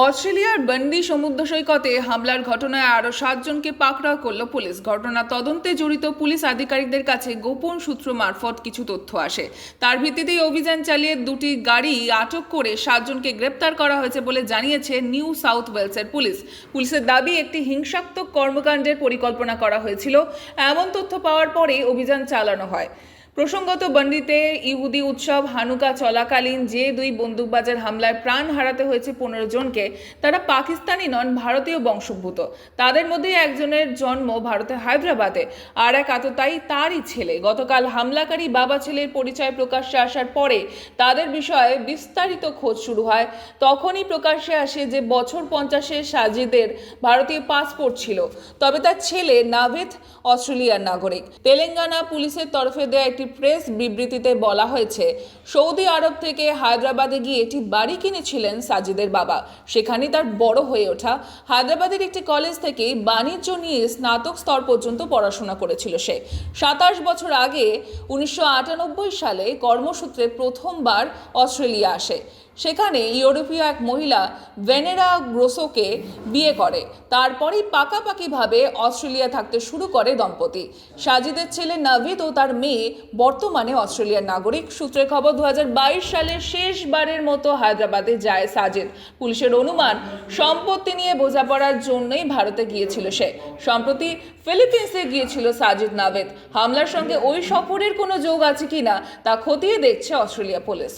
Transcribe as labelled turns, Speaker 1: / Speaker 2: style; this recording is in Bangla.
Speaker 1: অস্ট্রেলিয়ার বান্ডি সমুদ্র সৈকতে হামলার ঘটনায় আরও 7 জনকে পাকড়াও করল পুলিশ। ঘটনা তদন্তে জড়িত পুলিশ আধিকারিকদের কাছে গোপন সূত্র মারফত কিছু তথ্য আসে। তার ভিত্তিতেই অভিযান চালিয়ে দুটি গাড়ি আটক করে 7 জনকে গ্রেপ্তার করা হয়েছে বলে জানিয়েছে নিউ সাউথ ওয়েলসের পুলিশ। পুলিশের দাবি একটি হিংসাত্মক কর্মকাণ্ডের পরিকল্পনা করা হয়েছিল। এমন তথ্য পাওয়ার পরে অভিযান চালানো হয়। প্রসঙ্গত, বান্ডিতে ইহুদি উৎসব হানুকা চলাকালীন যে দুই বন্দুকবাজের হামলায় প্রাণ হারাতে হয়েছে 15 জনকে, তারা পাকিস্তানি নন, ভারতীয় বংশোদ্ভূত। তাদের মধ্যে একজনের জন্ম ভারতের হায়দ্রাবাদে, আর এক আততায়ী তারই ছেলে। গতকাল হামলাকারী বাবা ছেলের পরিচয় প্রকাশ্যে আসার পরে তাদের বিষয়ে বিস্তারিত খোঁজ শুরু হয়। তখনই প্রকাশ্যে আসে যে বছর 50-এর সাজিদের ভারতীয় পাসপোর্ট ছিল, তবে তার ছেলে নাভেদ অস্ট্রেলিয়ার নাগরিক। তেলেঙ্গানা পুলিশের তরফে দেওয়া একটি প্রেস বিবৃতিতে বলা হয়েছে, সৌদি আরব থেকে হায়দ্রাবাদে গিয়ে একটি বাড়ি কিনেছিলেন সাজিদের বাবা। সেখানেই তার বড় হয়ে ওঠা। হায়দ্রাবাদের একটি কলেজ থেকে বাণিজ্য নিয়ে স্নাতক স্তর পর্যন্ত পড়াশোনা করেছিল সে। 27 বছর আগে 1998 সালে কর্মসূত্রে প্রথমবার অস্ট্রেলিয়া আসে। সেখানে ইউরোপীয় এক মহিলা ভেনেরা গ্রোসোকে বিয়ে করে। তারপরেই পাকাপাকিভাবে অস্ট্রেলিয়া থাকতে শুরু করে দম্পতি। সাজিদের ছেলে নাভিদ ও তার মেয়ে বর্তমানে অস্ট্রেলিয়ার নাগরিক। সূত্রের খবর, 2022 সালের শেষবারের মতো হায়দ্রাবাদে যায় সাজিদ। পুলিশের অনুমান, সম্পত্তি নিয়ে বোঝাপড়ার জন্যই ভারতে গিয়েছিল সে। সম্প্রতি ফিলিপিন্সে গিয়েছিল সাজিদ নাভেদ। হামলার সঙ্গে ওই সফরের কোনো যোগ আছে কিনা তা খতিয়ে দেখছে অস্ট্রেলিয়া পুলিশ।